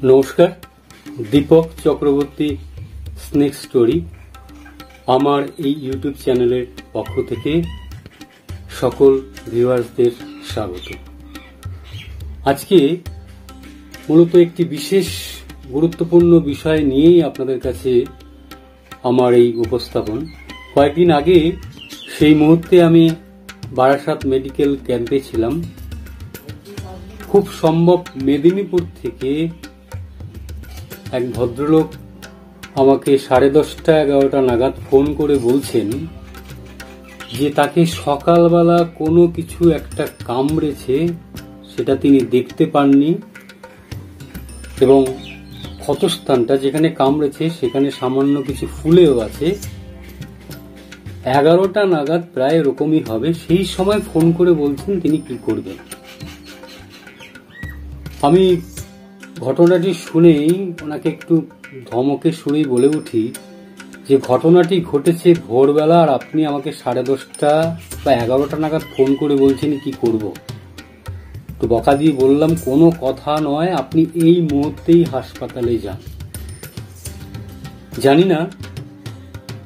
নমস্কার, Dipak Chakraborty snake story আমার এই ইউটিউব চ্যানেলের পক্ষ থেকে সকল ভিউয়ার্সদের স্বাগত। আজকে মূলত একটি বিশেষ গুরুত্বপূর্ণ বিষয় নিয়েই আপনাদের কাছে আমার এই উপস্থাপন। কয়েকদিন আগে সেই মুহূর্তে আমি বারাসাত মেডিকেল ক্যাম্পে ছিলাম। খুব সম্ভব মেদিনীপুর থেকে এক ভদ্রলোক আমাকে 10:30-11টা নাগাদ ফোন করে বলছেন যে তাকে সকালবেলা কোনো কিছু একটা কামড়েছে, সেটা তিনি দেখতে পাননি এবং ক্ষতস্থানটা যেখানে কামড়েছে সেখানে সামান্য কিছু ফুলেও আছে। 11টা নাগাদ প্রায় এরকমই হবে, সেই সময় ফোন করে বলছেন তিনি কি করবেন। আমি ঘটনাটি শুনেই ওনাকে একটু ধমকে সুরেই বলে উঠি যে ঘটনাটি ঘটেছে ভোরবেলা, আর আপনি আমাকে 10:30 বা 11টা নাগাদ ফোন করে বলছেন কি করব। তো বকা দিয়ে বললাম, কোনো কথা নয়, আপনি এই মুহূর্তেই হাসপাতালে যান। জানি না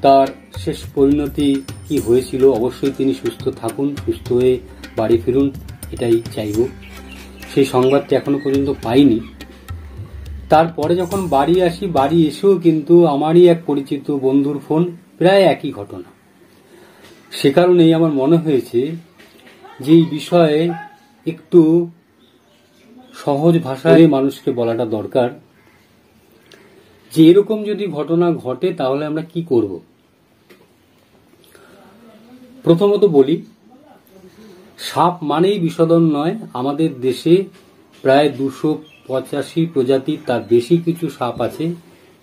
তার শেষ পরিণতি কি হয়েছিল। অবশ্যই তিনি সুস্থ থাকুন, সুস্থ হয়ে বাড়ি ফিরুন, এটাই চাইব। সেই সংবাদটি এখনো পর্যন্ত পাইনি। তারপরে যখন বাড়ি আসি, বাড়ি এসেও কিন্তু আমারই এক পরিচিত বন্ধুর ফোন, প্রায় একই ঘটনা। সে কারণেই আমার মনে হয়েছে যে এই বিষয়ে একটু সহজ ভাষায় মানুষকে বলাটা দরকার, যে এরকম যদি ঘটনা ঘটে তাহলে আমরা কি করব। প্রথমত বলি, সাপ মানেই বিষধর নয়। আমাদের দেশে প্রায় 285 প্রজাতির তার বেশি কিছু সাপ আছে,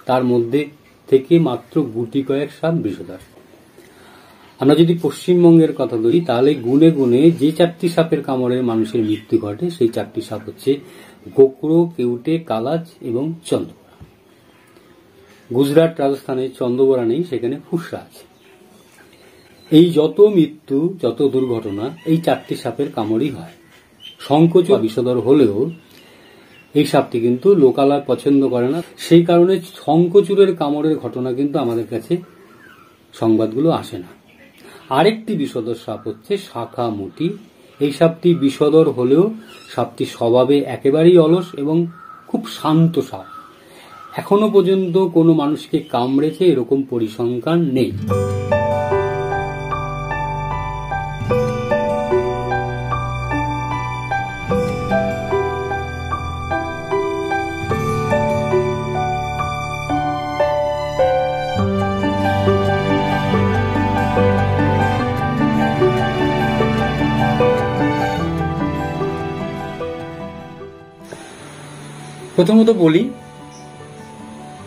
তার মধ্যে থেকে মাত্র গুটি কয়েক সাপ বিষধর। আমরা যদি পশ্চিমবঙ্গের কথা ধরি তাহলে গুনে গুনে যে 4টি সাপের কামড়ে মানুষের মৃত্যু ঘটে সেই 4টি সাপ হচ্ছে গোকরো, কেউটে, কালাজ এবং চন্দ্রবোরা। গুজরাট, রাজস্থানে চন্দ্রবোরা নেই, সেখানে ফুসরা আছে। এই যত মৃত্যু, যত দুর্ঘটনা এই 4টি সাপের কামড়ই হয়। সংকোচ বিষধর হলেও এই সাপটি কিন্তু লোকালয় পছন্দ করে না, সেই কারণে শঙ্খচূড়ের কামড়ের ঘটনা কিন্তু আমাদের কাছে সংবাদগুলো আসে না। আরেকটি বিষধর সাপ হচ্ছে শাখামুটি। এই সাপটি বিষধর হলেও সাপটি স্বভাবে একেবারেই অলস এবং খুব শান্ত সাপ। এখনো পর্যন্ত কোনো মানুষকে কামড়েছে এরকম পরিসংখ্যান নেই। প্রথমত বলি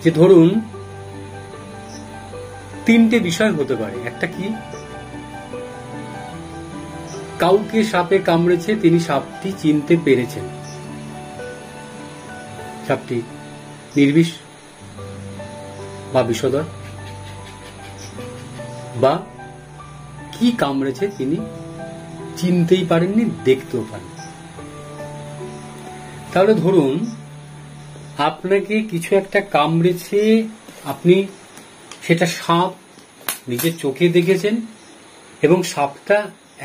যে ধরুন 3টে বিষয় হতে পারে। একটা কি, কাউকে সাপে কামড়েছে, তিনি সাপটি চিনতে পেরেছেন, সাপটি নির্বিষ বা বিষধর, বা কি কামড়েছে তিনি চিনতেই পারেননি, দেখতেও পারেননি। তাহলে ধরুন আপনাকে কিছু একটা কামড়েছে, আপনি সেটা সাপ নিজের চোখে দেখেছেন এবং সাপটা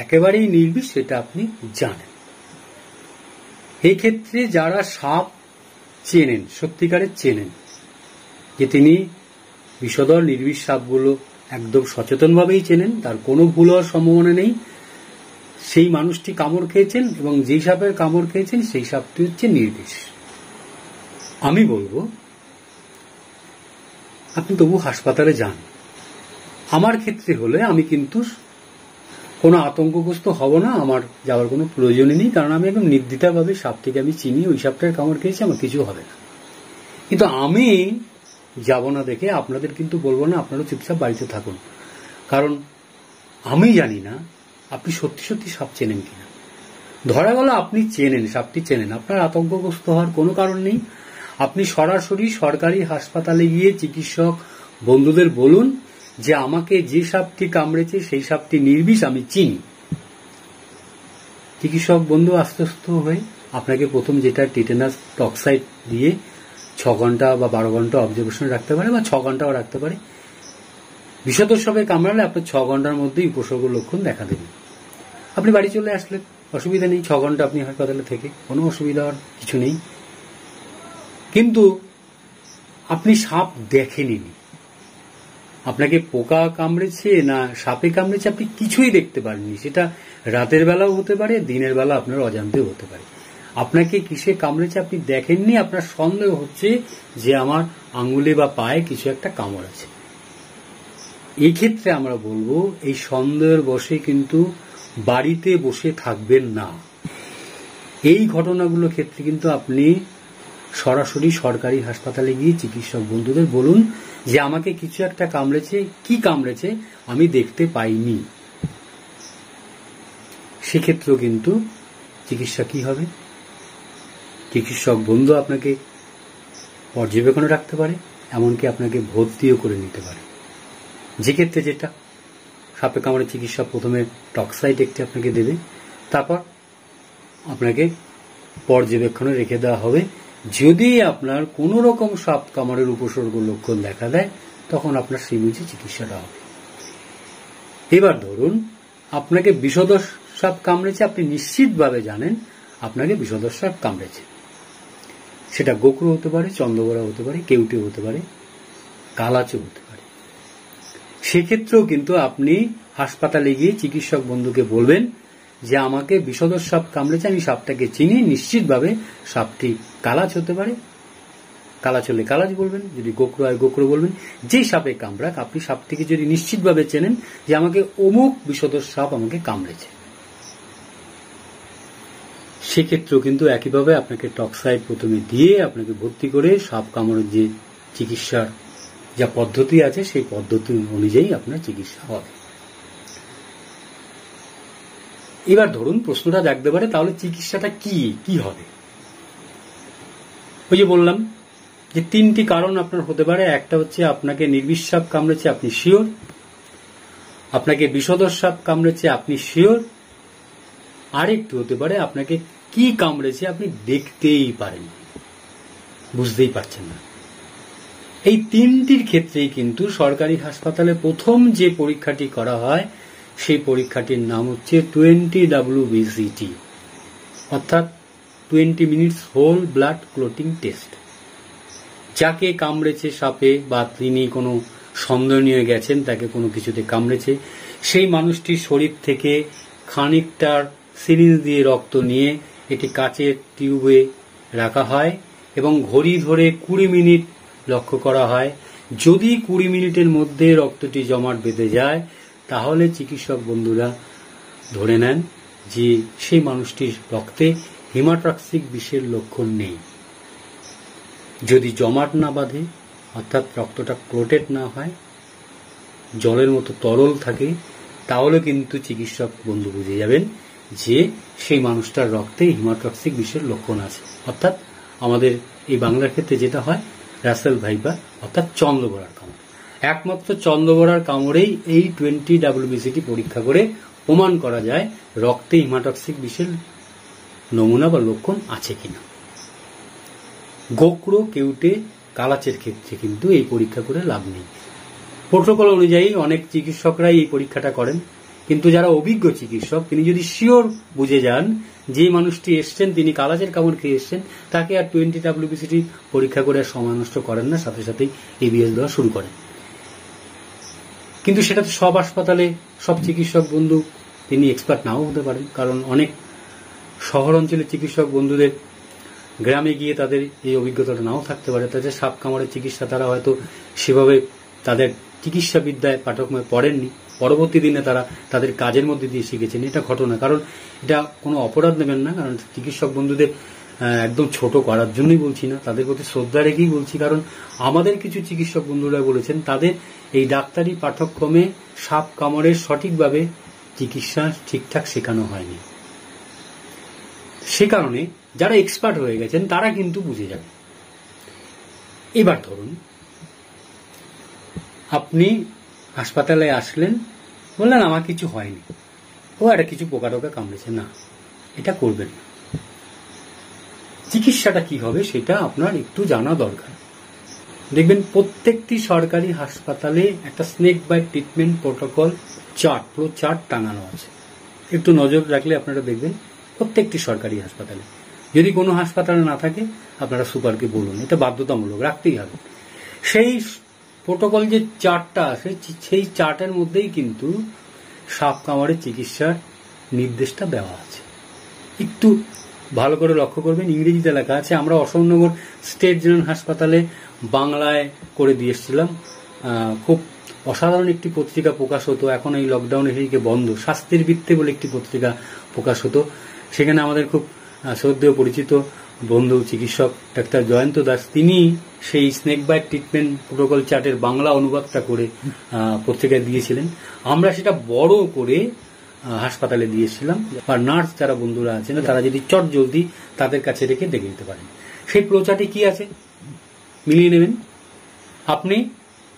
একেবারেই নির্বিষ, সেটা আপনি জানেন। এই ক্ষেত্রে যারা সাপ চেনেন, সত্যিকারের চেনেন যে তিনি বিষধর নির্বিষ সাপগুলো একদম সচেতনভাবেই চেনেন, তার কোনো ভুল হওয়ার সম্ভাবনা নেই, সেই মানুষটি কামড় খেয়েছেন এবং যেই সাপের কামড় খেয়েছেন সেই সাপটি হচ্ছে নির্বিষ। আমি বলবো আপনি তবু হাসপাতালে যান। আমার ক্ষেত্রে হলে আমি কিন্তু কোনো আতঙ্কগ্রস্ত হব না, আমার যাওয়ার কোনো প্রয়োজনই নেই, কারণ আমি একদম নির্দ্বিধাভাবে সাপটিকে আমি চিনি, ওই সাপটার কামড় খেয়েছি, আমার কিছু হবে না। কিন্তু আমি যাব না দেখে আপনাদের কিন্তু বলবো না আপনারা চুপচাপ বাড়িতে থাকুন, কারণ আমি জানি না আপনি সত্যি সত্যি সাপ চেনেন কিনা। ধরা গেল আপনি চেনেন, সাপটি চেনেন, আপনার আতঙ্কগ্রস্ত হওয়ার কোনো কারণ নেই। আপনি সরাসরি সরকারি হাসপাতালে গিয়ে চিকিৎসক বন্ধুদের বলুন যে আমাকে যে সাপটি কামড়েছে সেই সাপটি নির্বিষ, আমি চিনি। চিকিৎসক বন্ধু আশ্বস্ত হয়ে আপনাকে প্রথম যেটা টিটেনাস টক্সাইড দিয়ে 6 ঘন্টা বা 12 ঘন্টা অবজারভেশন রাখতে পারে বা 6 ঘন্টাও রাখতে পারে। বিষধর সাপে কামড়ালে আপনার 6 ঘন্টার মধ্যেই উপসর্গ লক্ষণ দেখা দেবে। আপনি বাড়ি চলে আসলে অসুবিধা নেই, 6 ঘন্টা আপনি হাসপাতালে থেকে কোনো অসুবিধা হওয়ার কিছু নেই। কিন্তু আপনি সাপ দেখেননি, আপনাকে পোকা কামড়েছে না সাপে কামড়েছে আপনি কিছুই দেখতে পারেননি। সেটা রাতের বেলাও হতে পারে, দিনের বেলা আপনার অজান্তেও হতে পারে। আপনাকে কিসে কামড়েছে আপনি দেখেননি, আপনার সন্দেহ হচ্ছে যে আমার আঙ্গুলে বা পায়ে কিছু একটা কামড় আছে। এই ক্ষেত্রে আমরা বলবো এই সন্দেহের বশে কিন্তু বাড়িতে বসে থাকবেন না। এই ঘটনাগুলোর ক্ষেত্রে কিন্তু আপনি সরাসরি সরকারি হাসপাতালে গিয়ে চিকিৎসক বন্ধুদের বলুন যে আমাকে কিছু একটা কামড়েছে, কি কামড়েছে আমি দেখতে পাইনি। সেক্ষেত্রেও কিন্তু চিকিৎসা কি হবে, চিকিৎসক বন্ধু আপনাকে পর্যবেক্ষণে রাখতে পারে, এমনকি আপনাকে ভর্তিও করে নিতে পারে। যে ক্ষেত্রে যেটা সাপে কামড়ের চিকিৎসা প্রথমে টক্সাইড একটি আপনাকে দেবে, তারপর আপনাকে পর্যবেক্ষণে রেখে দেওয়া হবে। যদি আপনার কোন রকম সাপ কামড়ের উপসর্গ লক্ষণ দেখা দেয় তখন আপনার সেই বুঝে চিকিৎসাটা হবে। এবার ধরুন আপনাকে বিষধর সাপ কামড়েছে, আপনি নিশ্চিতভাবে জানেন আপনাকে বিষধর সাপ কামড়েছে। সেটা গোকরো হতে পারে, চন্দ্রবড়া হতে পারে, কেউটে হতে পারে, কালাচো হতে পারে। সেক্ষেত্রেও কিন্তু আপনি হাসপাতালে গিয়ে চিকিৎসক বন্ধুকে বলবেন যে আমাকে বিষধর সাপ কামড়েছে, আমি সাপটাকে চিনি, নিশ্চিতভাবে সাপটি কালাচ হতে পারে, কালাচ হলে কালাচ বলবেন, যদি গোকরো হয় গোকরো বলবেন। যেই সাপে কামড়াক আপনি সাপটিকে যদি নিশ্চিতভাবে চেনেন যে আমাকে অমুক বিষধর সাপ আমাকে কামড়েছে, সেক্ষেত্রেও কিন্তু একইভাবে আপনাকে টক্সাইড প্রথমে দিয়ে আপনাকে ভর্তি করে সাপ কামড়ের যে চিকিৎসার যা পদ্ধতি আছে সেই পদ্ধতি অনুযায়ী আপনার চিকিৎসা হবে। এবার ধরুন প্রশ্নটা জাগতে পারে তাহলে চিকিৎসাটা কি হবে। ওই যে বললাম যে 3টি কারণ আপনার হতে পারে। একটা হচ্ছে আপনাকে নির্বিষ সাপ কামড়েছে, আপনি শিওর। আপনাকে বিষধর সাপ কামড়েছে, আপনি শিওর। আরেকটু হতে পারে আপনাকে কি কামড়েছে আপনি দেখতেই পারেন, বুঝতেই পারছেন না। এই 3টির ক্ষেত্রেই কিন্তু সরকারি হাসপাতালে প্রথম যে পরীক্ষাটি করা হয় সেই পরীক্ষাটির নাম হচ্ছে 20WBCT, অর্থাৎ 20 minutes whole blood clotting test. যাকে কামড়েছে সাপে বা তিনি কোনো সন্দেহ নিয়ে গেছেন তাকে কোনো কিছুতে কামড়েছে, সেই মানুষটির শরীর থেকে খানিকটার সিরিঞ্জ দিয়ে রক্ত নিয়ে এটি কাচের টিউবে রাখা হয় এবং ঘড়ি ধরে 20 মিনিট লক্ষ্য করা হয়। যদি 20 মিনিটের মধ্যে রক্তটি জমাট বেঁধে যায় তাহলে চিকিৎসক বন্ধুরা ধরে নেন যে সেই মানুষটির রক্তে হিমাটক্সিক বিষের লক্ষণ নেই। যদি জমাট না বাঁধে অর্থাৎ রক্তটা ক্লোটেড না হয়, জলের মতো তরল থাকে, তাহলে কিন্তু চিকিৎসক বন্ধু বুঝে যাবেন যে সেই মানুষটার রক্তে হিমাটক্সিক বিষের লক্ষণ আছে। অর্থাৎ আমাদের এই বাংলার ক্ষেত্রে যেটা হয় রাসেল ভাইপার অর্থাৎ চন্দ্রবড়ার কামড়। একমাত্র চন্দ্রবড়ার কামড়েই এই 20WBCT পরীক্ষা করে প্রমাণ করা যায় রক্তে হিমাটক্সিক বিষের নমুনা বা লক্ষণ আছে কিনা। গোকরো, কেউটে, কালাচের ক্ষেত্রে কিন্তু এই পরীক্ষা করে লাভ নেই। প্রোটোকল অনুযায়ী অনেক চিকিৎসকরাই এই পরীক্ষাটা করেন, কিন্তু যারা অভিজ্ঞ চিকিৎসক তিনি যদি শিওর বুঝে যান যে মানুষটি এসছেন তিনি কালাচের কামড় খেয়ে এসছেন, তাকে আর 20WBCT পরীক্ষা করে সময় নষ্ট করেন না, সাথে সাথেই এবিএস দেওয়া শুরু করেন। কিন্তু সেটা তো সব হাসপাতালে সব চিকিৎসক বন্ধু তিনি এক্সপার্ট নাও হতে পারেন, কারণ অনেক শহর অঞ্চলের চিকিৎসক বন্ধুদের গ্রামে গিয়ে তাদের এই অভিজ্ঞতাটা নাও থাকতে পারে। তাদের সাপ কামড়ের চিকিৎসা তারা হয়তো সেভাবে তাদের চিকিৎসা বিদ্যায় পাঠক্রমে পড়েননি, পরবর্তী দিনে তারা তাদের কাজের মধ্যে দিয়ে শিখেছেন। এটা ঘটনা, কারণ এটা কোনো অপরাধ নেবেন না, কারণ চিকিৎসক বন্ধুদের একদম ছোট করার জন্যই বলছি না, তাদের প্রতি শ্রদ্ধা রেখেই বলছি। কারণ আমাদের কিছু চিকিৎসক বন্ধুরা বলেছেন তাদের এই ডাক্তারি পাঠ্যক্রমে সাপ কামড়ের সঠিকভাবে চিকিৎসা ঠিকঠাক শেখানো হয়নি। সে কারণে যারা এক্সপার্ট হয়ে গেছেন তারা কিন্তু বুঝে যাবে। এবার ধরুন আপনি হাসপাতালে আসলেন, বললেন আমার কিছু হয়নি, ও একটা কিছু পোকা টোকা কামড়েছে। না, এটা করবেন না। চিকিৎসাটা কি হবে সেটা আপনার একটু জানা দরকার। দেখবেন প্রত্যেকটি সরকারি হাসপাতালে একটা snake bite treatment protocol chart টাঙানো আছে। একটু নজর রাখলে আপনারা দেখবেন প্রত্যেকটি সরকারি হাসপাতালে। যদি কোনো হাসপাতালে না থাকে আপনারা সুপারকে বলুন, এটা বাধ্যতামূলক রাখতেই হবে। সেই প্রোটোকল যে চার্টটা আছে সেই চার্টের মধ্যেই কিন্তু সাপ কামড়ের চিকিৎসার নির্দেশটা দেওয়া আছে। একটু ভালো করে লক্ষ্য করবেন, ইংরেজিতে লেখা আছে। আমরা অশোকনগর স্টেট জেনারেল হাসপাতালে বাংলায় করে দিয়ে এসেছিলাম। খুব অসাধারণ একটি পত্রিকা প্রকাশ হতো, এখন এই লকডাউনে সেদিকে বন্ধ। স্বাস্থ্যের বৃত্তে বলে একটি পত্রিকা প্রকাশ হতো, সেখানে আমাদের খুব শ্রদ্ধেয় পরিচিত বন্ধু চিকিৎসক ডাক্তার জয়ন্ত দাস, তিনি সেই স্নেক বাইট ট্রিটমেন্ট প্রোটোকল চার্টের বাংলা অনুবাদটা করে পত্রিকায় দিয়েছিলেন। আমরা সেটা বড় করে হাসপাতালে দিয়েছিলাম, আর নার্স যারা বন্ধুরা আছেন তারা যদি চট জলদি তাদের কাছে রেখে দেখে নিতে পারেন। সেই প্রচারটি কি আছে মিলিয়ে নেবেন। আপনি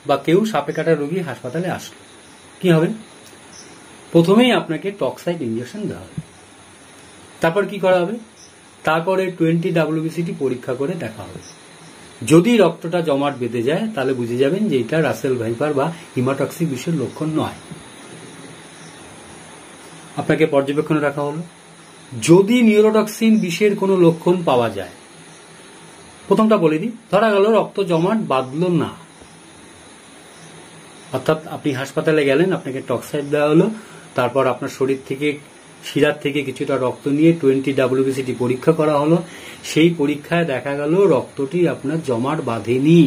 বা কেউ সাপে কাটা রোগী হাসপাতালে আসলে কি হবে, প্রথমেই আপনাকে টক্সাইড ইঞ্জেকশন দেওয়া হবে। তারপর কি করা হবে, তারপরে 20 WBCT পরীক্ষা করে দেখা হবে। যদি রক্তটা জমাট বেঁধে যায় তাহলে বুঝে যাবেন যে এটা রাসেল ভাইপার বা হিমাটক্সিক বিষের লক্ষণ নয়। আপনাকে পর্যবেক্ষণে রাখা হলো। যদি নিউরোটক্সিন বিষের কোনো লক্ষণ পাওয়া যায়, প্রথমটা বলে দিই, ধরা গেল রক্ত জমাট বাঁধল না, অর্থাৎ আপনি হাসপাতালে গেলেন, আপনাকে টক্সাইড দেওয়া হলো, তারপর আপনার শরীর থেকে শিরার থেকে কিছুটা রক্ত নিয়ে 20 WBCT পরীক্ষা করা হলো। সেই পরীক্ষায় দেখা গেল রক্তটি আপনার জমাট বাঁধেনি,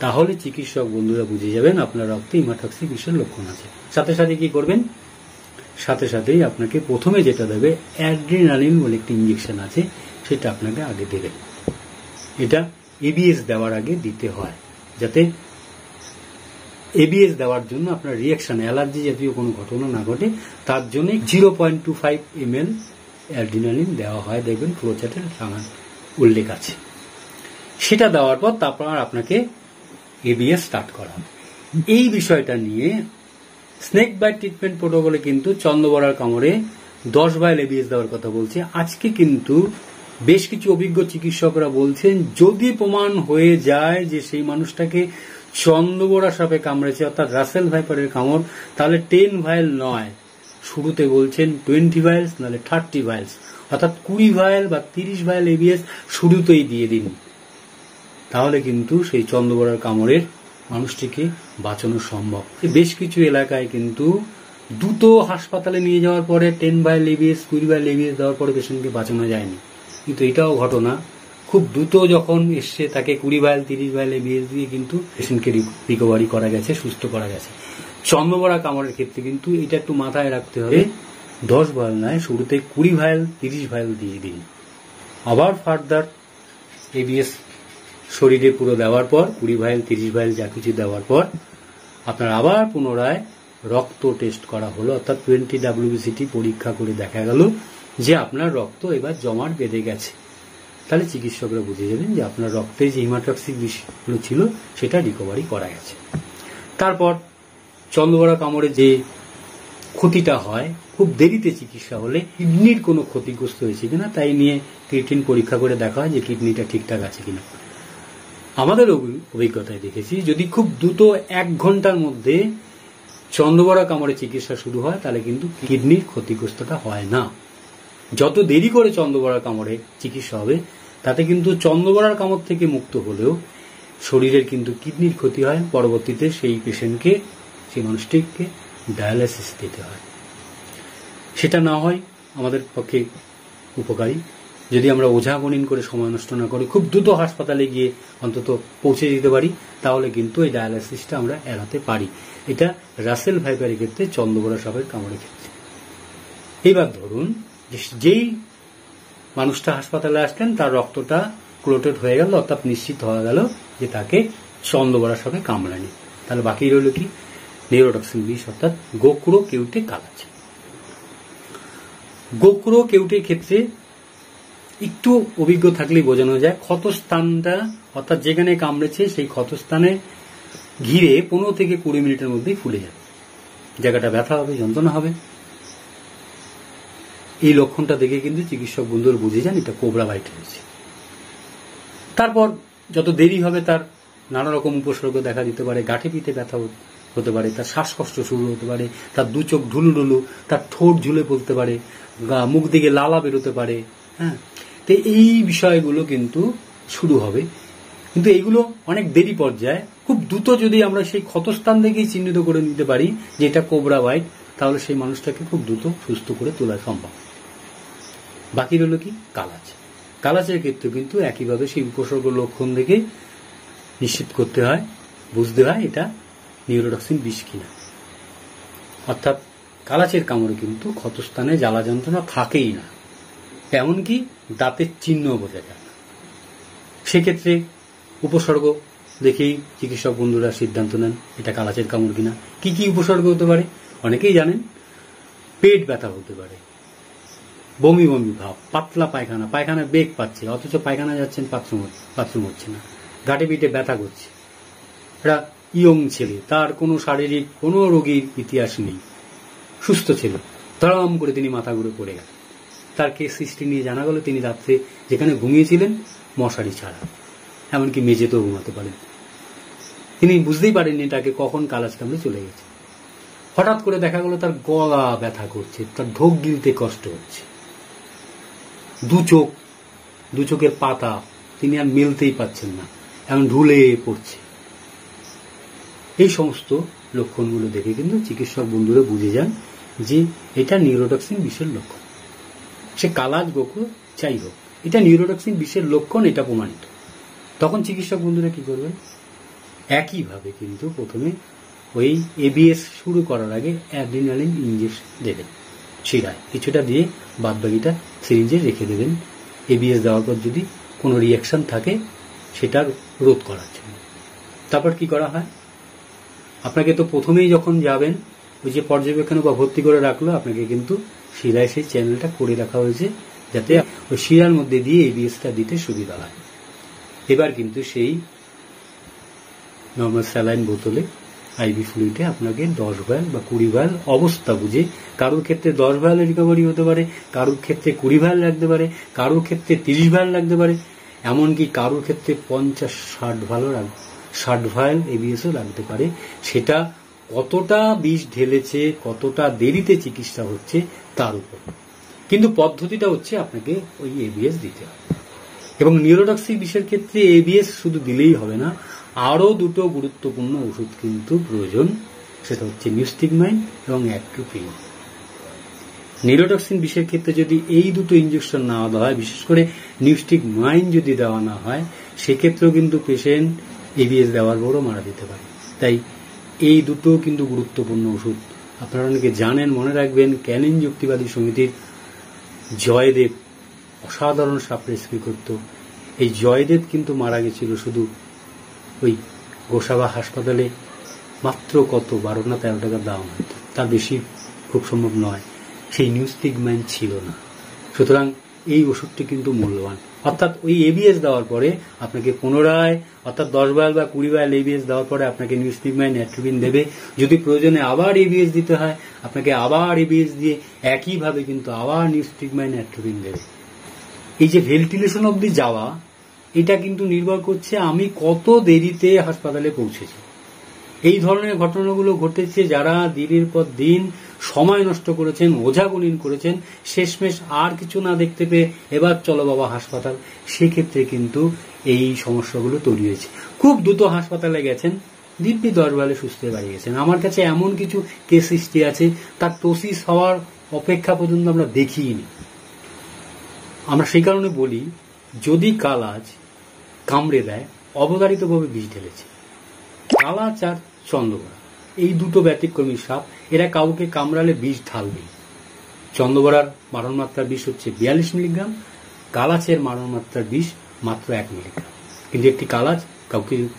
তাহলে চিকিৎসক বন্ধুরা বুঝে যাবেন আপনার রক্তে হিমাটক্সিক বিষের লক্ষণ আছে। সাথে সাথে কি করবেন, সাথে সাথেই আপনাকে প্রথমে যেটা দেবে অ্যাড্রিনালিন বলে একটি ইঞ্জেকশন আছে, সেটা আপনাকে আগে দেবে। এটা এবিএস দেওয়ার আগে দিতে হয়, যাতে এবিএস দেওয়ার জন্য আপনার রিয়াকশন অ্যালার্জি জাতীয় কোনো ঘটনা না ঘটে, তার জন্য 0.25 ml অ্যাড্রিনালিন দেওয়া হয়। দেখবেন ফ্লোচার্টের উল্লেখ আছে। সেটা দেওয়ার পর তারপর আপনাকে এবিএস স্টার্ট করা হবে। এই বিষয়টা নিয়ে স্নেক বাইট ট্রিটমেন্ট প্রোটোকলে কিন্তু চন্দ্রবড়ার কামড়ে 10 ভাইল এবিএস দেওয়ার কথা বলছে। আজকে কিন্তু বেশ কিছু অভিজ্ঞ চিকিৎসকরা বলছেন যদি প্রমাণ হয়ে যায় যে সেই মানুষটাকে চন্দ্রবড়া সাপে কামড়েছে, অর্থাৎ রাসেল ভাইপারের কামড়, তাহলে 10 ভাইল নয়, শুরুতে বলছেন 20 ভাইলস নাহলে 30 ভাইলস, অর্থাৎ 20 ভাইল বা 30 ভাইল এবিএস শুরুতেই দিয়ে দিন। তাহলে কিন্তু সেই চন্দ্রবড়ার কামড়ের মানুষটিকে বাঁচানো সম্ভব। বেশ কিছু এলাকায় কিন্তু দ্রুত হাসপাতালে নিয়ে যাওয়ার পরে 10 ভাইল এবিএস 20 ভাইল এবিএস দেওয়ার পরে পেশেন্টকে বাঁচানো যায়নি, কিন্তু এটাও ঘটনা। খুব দ্রুত যখন এসছে তাকে 20 ভাইল 30 ভাইল এবিএস দিয়ে কিন্তু পেশেন্টকে রিকভারি করা গেছে, সুস্থ করা গেছে। চন্দ্রবড়া কামড়ের ক্ষেত্রে কিন্তু এটা একটু মাথায় রাখতে হবে, 10 ভাইল নয়, শুরুতে 20 ভাইল 30 ভাইল দিয়ে দিন। আবার ফার্দার এবিএস শরীরে পুরো দেওয়ার পর 20 ভাইল 30 ভাইল যা কিছু দেওয়ার পর আপনার আবার পুনরায় রক্ত টেস্ট করা হলো, অর্থাৎ 20 WBCT পরীক্ষা করে দেখা গেল যে আপনার রক্ত এবার জমাট বেঁধে গেছে। তাহলে চিকিৎসকরা বুঝে যাবেন যে আপনার রক্তে যে হিমাটক্সিক বিষগুলো ছিল সেটা রিকভারি করা গেছে। তারপর চন্দ্রবড়া কামড়ে যে ক্ষতিটা হয়, খুব দেরিতে চিকিৎসা হলে কিডনির কোনো ক্ষতিগ্রস্ত হয়েছে কিনা তাই নিয়ে ক্রিয়েটিন পরীক্ষা করে দেখা হয় যে কিডনিটা ঠিকঠাক আছে কিনা। আমাদের অভিজ্ঞতায় দেখেছি যদি খুব দ্রুত 1 ঘন্টার মধ্যে চন্দ্রবড়া কামড়ে চিকিৎসা শুরু হয় তাহলে কিন্তু কিডনির ক্ষতিগ্রস্তটা হয় না। যত দেরি করে চন্দ্রবড়ার কামড়ে চিকিৎসা হবে তাতে কিন্তু চন্দ্রবড়ার কামড় থেকে মুক্ত হলেও শরীরের কিন্তু কিডনির ক্ষতি হয়, পরবর্তীতে সেই পেশেন্টকে সেই মানুষটিকে ডায়ালাইসিস দিতে হয়। সেটা না হয় আমাদের পক্ষে উপকারী। যদি আমরা ওঝা গণিন করে সময় নষ্ট না করে খুব দ্রুত হাসপাতালে গিয়ে অন্তত পৌঁছে দিতে পারি তাহলে কিন্তু এই ডায়ালাইসিসটা আমরা এড়াতে পারি। এটা রাসেল ভাইপারের ক্ষেত্রে, চন্দ্রবড়া সাপের কামড়ের ক্ষেত্রে। এবার ধরুন যেই মানুষটা হাসপাতালে আসলেন তার রক্তটা ক্লোটেড হয়ে গেল, অর্থাৎ নিশ্চিত হয়ে গেল যে তাকে চন্দ্রবড়া সাপে কামড়ায়নি, তাহলে বাকি রইল কি নিউরোটক্সিন বিষ, অর্থাৎ গোক্রো কেউটে কালাজ। গোক্রো কেউটের ক্ষেত্রে একটু অভিজ্ঞ থাকলেই বোঝানো যায়, ক্ষতস্থানটা অর্থাৎ যেখানে কামড়েছে সেই ক্ষতস্থানে ঘিরে 15 থেকে 20 মিনিটের মধ্যেই ফুলে যাবে, জায়গাটা ব্যথা হবে, যন্ত্রণা হবে। এই লক্ষণটা দেখে কিন্তু চিকিৎসক বন্ধুরা বুঝে যান এটা কোবরা বাইট হয়েছে। তারপর যত দেরি হবে তার নানা রকম উপসর্গ দেখা দিতে পারে, গাঁঠে পিঠে ব্যথা হতে পারে, তার শ্বাসকষ্ট শুরু হতে পারে, তার দু চোখ ঢুলু ঢুলু, তার ঠোঁট ঝুলে পড়তে পারে, মুখ দিকে লালা বেরোতে পারে। হ্যাঁ, তো এই বিষয়গুলো কিন্তু শুরু হবে। কিন্তু এইগুলো অনেক দেরি পর্যায়ে, খুব দ্রুত যদি আমরা সেই ক্ষতস্থান থেকেই চিহ্নিত করে নিতে পারি যে এটা কোবরা বাইট, তাহলে সেই মানুষটাকে খুব দ্রুত সুস্থ করে তোলা সম্ভব। বাকি রইল কি কালাজ। কালাজের ক্ষেত্রে কিন্তু একইভাবে সেই উপসর্গ লক্ষণ দেখে নিশ্চিত করতে হয়, বুঝতে হয় এটা নিউরোটক্সিন বিষ কিনা। অর্থাৎ কালাচের কামড়ে কিন্তু ক্ষতস্থানে জ্বালা যন্ত্রণা থাকেই না, এমনকি দাঁতের চিহ্ন বোঝা যায় না। সেক্ষেত্রে উপসর্গ দেখেই চিকিৎসক বন্ধুরা সিদ্ধান্ত নেন এটা কালাচের কামড় কিনা। কি কি উপসর্গ হতে পারে অনেকেই জানেন। পেট ব্যথা হতে পারে, বমি বমি ভাব, পাতলা পায়খানা, পায়খানায় বেগ পাচ্ছে অথচ পায়খানা যাচ্ছেন বাথরুম হচ্ছে না, গাঁটে পিঠে ব্যথা করছে। এটা ইয়ং ছেলে, তার কোনো শারীরিক কোনো রোগীর ইতিহাস নেই, সুস্থ ছেলে, ধরাম করে তিনি মাথা ঘুরে পড়ে গেলেন। তার কেস হিস্ট্রি নিয়ে জানা গেল তিনি রাত্রে যেখানে ঘুমিয়েছিলেন মশারি ছাড়া, এমনকি মেঝেতেও ঘুমাতে পারেন। তিনি বুঝতেই পারেননি তাকে কখন কালাজ কামড়ে চলে গেছে। হঠাৎ করে দেখা গেল তার গলা ব্যথা করছে, তার ঢোক গিলতে কষ্ট হচ্ছে, দু চোখের পাতা তিনি আর মেলতেই পাচ্ছেন না, এমন ঢুলে পড়ছে। এই সমস্ত লক্ষণগুলো দেখে কিন্তু চিকিৎসক বন্ধুরা বুঝে যান যে এটা নিউরোটক্সিন বিষের লক্ষণ। সে কালাজ গোকু চাই হোক, এটা নিউরোটক্সিন বিষের লক্ষণ, এটা প্রমাণিত। তখন চিকিৎসক বন্ধুরা কি করবেন? একইভাবে কিন্তু প্রথমে ওই এবিএস শুরু করার আগে অ্যাড্রিনালিন ইনজেকশন দেবেন শিরায়, কিছুটা দিয়ে বাদবাকিটা সিরিঞ্জে রেখে দেবেন। এবিএস দেওয়ার পর যদি কোনো রিয়াকশন থাকে সেটার রোধ করার জন্য। তারপর কি করা হয়? আপনাকে তো প্রথমেই যখন যাবেন ওই যে পর্যবেক্ষণে বা ভর্তি করে রাখলো, আপনাকে কিন্তু শিরায় সেই চ্যানেলটা করে রাখা হয়েছে যাতে ওই শিরার মধ্যে দিয়ে এবিএসটা দিতে সুবিধা হয়। এবার কিন্তু সেই নর্মাল স্যালাইন বোতলে আইভি ফ্লুইডে আপনাকে 10 ভায়াল বা 20 ভায়াল অবস্থা বুঝে, কারোর ক্ষেত্রে 10 ভায়ালের রিকভারি হতে পারে, কারোর ক্ষেত্রে 20 ভায়াল লাগতে পারে, কারোর ক্ষেত্রে 30 ভায়াল লাগতে পারে, এমনকি কারোর ক্ষেত্রে 50-60 ভায়াল এবিএসও লাগতে পারে। সেটা কতটা বিষ ঢেলেছে, কতটা দেরিতে চিকিৎসা হচ্ছে তার উপর। কিন্তু পদ্ধতিটা হচ্ছে আপনাকে ওই এবিএস দিতে হবে। এবং নিউরোটক্সিক বিষের ক্ষেত্রে এবিএস শুধু দিলেই হবে না, আরও দুটো গুরুত্বপূর্ণ ওষুধ কিন্তু প্রয়োজন, সেটা হচ্ছে নিউস্টিগমাইন এবং অ্যাট্রোপিন। নিউরোটক্সিন বিষের ক্ষেত্রে যদি এই দুটো ইনজেকশন না দেওয়া হয়, বিশেষ করে নিউস্টিগমাইন যদি দেওয়া না হয়, সেক্ষেত্রেও কিন্তু পেশেন্ট এবিএস দেওয়ার পরও মারা দিতে পারে। তাই এই দুটো কিন্তু গুরুত্বপূর্ণ ওষুধ। আপনারা অনেকে জানেন, মনে রাখবেন, ক্যানিন যুক্তিবাদী সমিতির জয়দেব অসাধারণ সাপ রেস্কিউ করত। এই জয়দেব কিন্তু মারা গেছিল শুধু ওই গোসাবা হাসপাতালে মাত্র কত 12 না 13 টাকার দাম হতো, তার বেশি খুব সম্ভব নয়। সেই নিউস্টিগমাইন ছিল না। সুতরাং এই ওষুধটি কিন্তু মূল্যবান। অর্থাৎ ওই এবিএস দেওয়ার পরে আপনাকে পুনরায়, অর্থাৎ 10 ভায়াল বা 20 ভায়াল এবিএস দেওয়ার পরে আপনাকে নিউস্টিগমাইন অ্যাট্রোপিন দেবে। যদি প্রয়োজনে আবার এবিএস দিতে হয়, আপনাকে আবার এবিএস দিয়ে একইভাবে কিন্তু আবার নিউস্টিগমাইন অ্যাট্রোপিন দেবে। এই যে ভেন্টিলেশন অবধি যাওয়া, এটা কিন্তু নির্ভর করছে আমি কত দেরিতে হাসপাতালে পৌঁছেছি। এই ধরনের ঘটনাগুলো ঘটেছে যারা দিনের পর দিন সময় নষ্ট করেছেন, ওঝাগুনিন করেছেন, শেষমেশ আর কিছু না দেখতে পেয়ে এবার চলো বাবা হাসপাতাল। সেক্ষেত্রে কিন্তু এই সমস্যাগুলো তৈরি হয়েছে। খুব দ্রুত হাসপাতালে গেছেন, দিব্যি 10 ভায়ালে সুস্থ হয়ে বাড়ি গেছেন। আমার কাছে এমন কিছু কেস হিস্ট্রি আছে, তার টোসিস হওয়ার অপেক্ষা পর্যন্ত আমরা দেখিনি। আমরা সেই কারণে বলি, যদি কালাজ কামড়ে দেয়, অবধারিতভাবে বিষ ঢেলেছে। কালাজ আর চন্দ্রবড়া এই দুটো ব্যতিক্রমী সাপ, এরা কাউকে কামড়ালে বিষ ঢালবে। চন্দ্রবড়ার মারণমাত্রার বিষ হচ্ছে 42 মিলিগ্রাম, কালাচের মারণমাত্রার বিষ মাত্র 1 মিলিগ্রাম। কিন্তু একটি কালাচ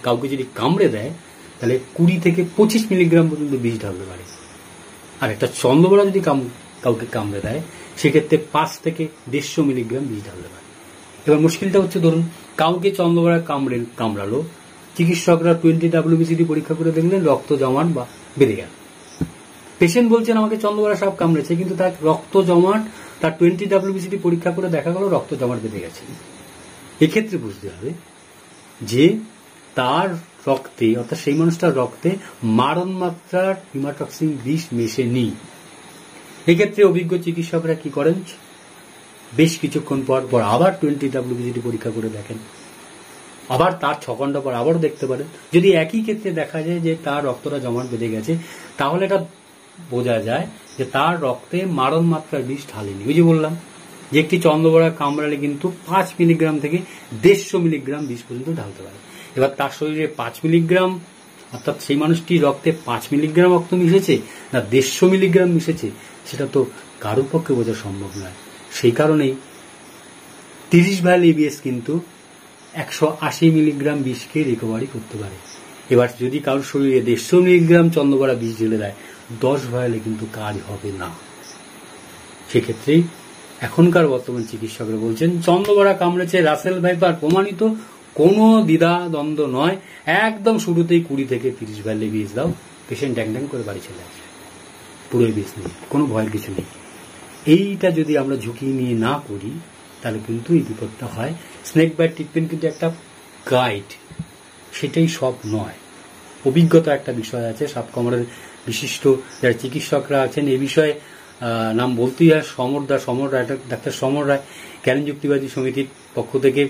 কাউকে যদি কামড়ে দেয় তাহলে 20 থেকে 25 মিলিগ্রাম পর্যন্ত বিষ ঢালতে পারে। আর একটা চন্দ্রবড়া যদি কাউকে কামড়ে দেয়, সেক্ষেত্রে 5 থেকে 150 মিলিগ্রাম বিষ ঢালতে পারে। এবার মুশকিলটা হচ্ছে, ধরুন কাউকে চন্দ্রবড়া কামড়ালো, চিকিৎসকরা 20 WBCD পরীক্ষা করে দেখলেন রক্ত জমাট বা বেড়ে গেল। পেশেন্ট বলছেন আমাকে চন্দ্রবড়া সাপ কামড়েছে, কিন্তু তার রক্ত জমাট তার 20 WBCT পরীক্ষা করে দেখা গেল রক্ত জমাট বেঁধে গেছে। এক্ষেত্রে বুঝতে হবে যে তার রক্তে, অর্থাৎ সেই মানুষটার রক্তে মারণ মাত্রার হিমাটক্সিন বিষ মেশেনি। এক্ষেত্রে অভিজ্ঞ চিকিৎসকরা কি করেন, বেশ কিছুক্ষণ পর পর আবার 20 WBCT পরীক্ষা করে দেখেন, আবার তার 6 ঘন্টা পর আবারও দেখতে পারেন। যদি একই ক্ষেত্রে দেখা যায় যে তার রক্তটা জমাট বেঁধে গেছে, তাহলে এটা বোঝা যায় যে তার রক্তে মারণ মাত্রার বিষ ঢালেনি। ওই যে বললাম যে একটি চন্দ্রবড়া কামড়ালে কিন্তু 5 মিলিগ্রাম থেকে 150 মিলিগ্রাম বিষ পর্যন্ত ঢালতে পারে। এবার তার শরীরে 5 মিলিগ্রাম, অর্থাৎ সেই মানুষটির রক্তে 5 মিলিগ্রাম রক্ত মিশেছে না 150 মিলিগ্রাম মিশেছে, সেটা তো কারোর পক্ষে বোঝা সম্ভব নয়। সেই কারণেই 30 ভায়াল এবিএস কিন্তু 180 মিলিগ্রাম বিষকে রিকভারি করতে পারে। এবার যদি কারোর শরীরে 150 মিলিগ্রাম চন্দ্রবড়া বিষ ঢেলে দেয়, 10 ভায়ালে কিন্তু কাজ হবে না। সেক্ষেত্রেই এখনকার বর্তমান চিকিৎসকরা বলছেন চন্দ্রবড়া কামড়েছে, রাসেল ভাইপার প্রমাণিত, কোনো দ্বিধা দ্বন্দ্ব নয়, একদম শুরুতেই 20 থেকে 30 ভায়াল এবিএস দাও, পেশেন্ট ড্যাং করে বাড়ি চলে আসবে, পুরো এবিএস নেই, কোনো ভয়ের কিছু নেই। এইটা যদি আমরা ঝুঁকি নিয়ে না করি তাহলে কিন্তু এই বিপদটা হয়। স্নেক বাইট ট্রিটমেন্ট কিন্তু একটা গাইড, সেটাই সব নয়। অভিজ্ঞতা একটা বিষয় আছে। সাপ কামড়ের বিশিষ্ট যারা চিকিৎসকরা আছেন এই বিষয়ে নাম বলতেই হয়, সমর রায়, ডাক্তার সমর রায় জ্ঞান যুক্তিবাদী সমিতির পক্ষ থেকে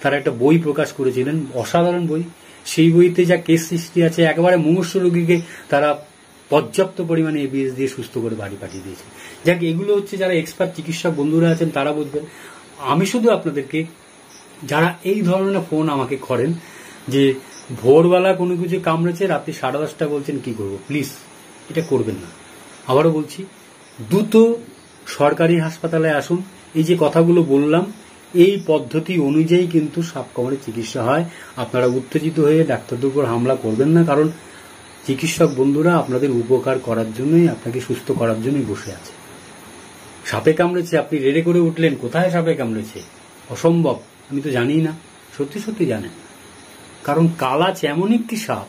তারা একটা বই প্রকাশ করেছিলেন, অসাধারণ বই। সেই বইতে যা কেস হিস্ট্রি আছে, একেবারে মুমূর্ষু রোগীকে তারা পর্যাপ্ত পরিমাণে এবিএস দিয়ে সুস্থ করে বাড়ি পাঠিয়ে দিয়েছে। যাক, এগুলো হচ্ছে যারা এক্সপার্ট চিকিৎসক বন্ধুরা আছেন তারা বুঝবেন। আমি শুধু আপনাদেরকে, যারা এই ধরনের ফোন আমাকে করেন যে ভোরবেলা কোনো কিছু কামড়েছে, রাত্রি 10:30 বলছেন কি করব, প্লিজ এটা করবেন না। আবারও বলছি, দ্রুত সরকারি হাসপাতালে আসুন। এই যে কথাগুলো বললাম, এই পদ্ধতি অনুযায়ী কিন্তু সাপ কামড়ের চিকিৎসা হয়। আপনারা উত্তেজিত হয়ে ডাক্তারদের উপর হামলা করবেন না, কারণ চিকিৎসক বন্ধুরা আপনাদের উপকার করার জন্যই, আপনাকে সুস্থ করার জন্যই বসে আছে। সাপে কামড়েছে, আপনি রেড়ে করে উঠলেন, কোথায় সাপে কামড়েছে, অসম্ভব, আমি তো জানি না। সত্যি সত্যি জানেন, কারণ কালাচ এমন একটি সাপ,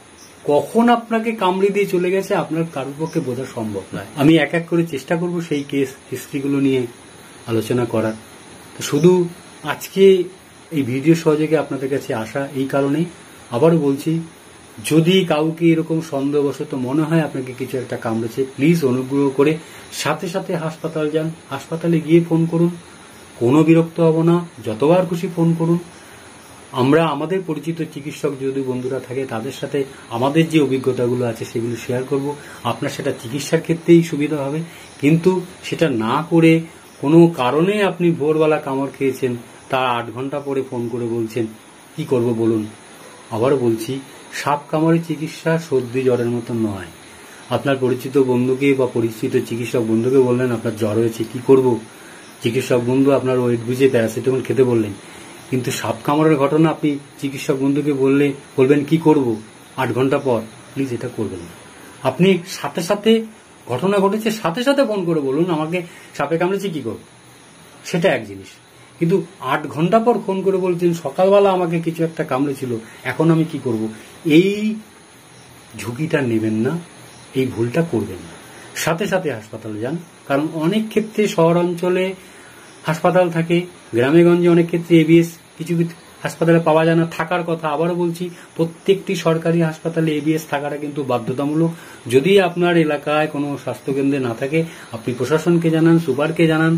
কখন আপনাকে কামড়ে দিয়ে চলে গেছে আপনার কারোর পক্ষে বোঝা সম্ভব নয়। আমি এক এক করে চেষ্টা করব সেই কেস হিস্ট্রিগুলো নিয়ে আলোচনা করার। তো শুধু আজকে এই ভিডিও সহযোগে আপনাদের কাছে আসা এই কারণেই। আবারও বলছি, যদি কাউকে এরকম সন্দেহবশত মনে হয় আপনাকে কিছু একটা কামড়েছে, প্লিজ অনুগ্রহ করে সাথে সাথে হাসপাতাল যান। হাসপাতালে গিয়ে ফোন করুন, কোনো বিরক্ত হব না, যতবার খুশি ফোন করুন। আমরা আমাদের পরিচিত চিকিৎসক যদি বন্ধুরা থাকে তাদের সাথে আমাদের যে অভিজ্ঞতাগুলো আছে সেগুলো শেয়ার করব। আপনার সেটা চিকিৎসার ক্ষেত্রেই সুবিধা হবে, কিন্তু সেটা না করে কোনো কারণে আপনি ভোরবেলা কামড় খেয়েছেন, তার 8 ঘন্টা পরে ফোন করে বলছেন কি করব বলুন। আবারও বলছি, সাপ কামড়ের চিকিৎসা সর্দি জ্বরের মতো নয়। আপনার পরিচিত বন্ধুকে বা পরিচিত চিকিৎসক বন্ধুকে বললেন আপনার জ্বর হয়েছে, কি করব, চিকিৎসক বন্ধু আপনার ওয়েট বুঝে প্যারাসিটামল খেতে বললেন, কিন্তু সাপ কামড়ের ঘটনা আপনি চিকিৎসক বন্ধুকে বলবেন কি করব 8 ঘন্টা পর, প্লিজ এটা করবেন না। আপনি সাথে সাথে, ঘটনা ঘটেছে সাথে সাথে ফোন করে বলুন আমাকে সাপে কামড়েছে, কি করব, সেটা এক জিনিস। কিন্তু 8 ঘন্টা পর ফোন করে বলছেন সকালবেলা আমাকে কিছু একটা কামড়েছিল, এখন আমি কি করব, এই ঝুঁকিটা নেবেন না, এই ভুলটা করবেন না। সাথে সাথে হাসপাতালে যান, কারণ অনেক ক্ষেত্রে শহর অঞ্চলে হাসপাতাল থাকে, গ্রামে গঞ্জে অনেক ক্ষেত্রে এবিএস কিছু কিছু হাসপাতালে পাওয়া যায় না, থাকার কথা। আবারও বলছি, প্রত্যেকটি সরকারি হাসপাতালে এবিএস থাকাটা কিন্তু বাধ্যতামূলক। যদি আপনার এলাকায় কোনো স্বাস্থ্যকেন্দ্রে না থাকে, আপনি প্রশাসনকে জানান, সুপারকে জানান,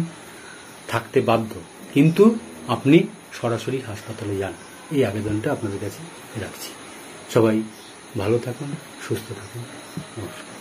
থাকতে বাধ্য, কিন্তু আপনি সরাসরি হাসপাতালে যান। এই আবেদনটা আপনাদের কাছে রাখছি। সবাই ভালো থাকুন, সুস্থ থাকুন, নমস্কার।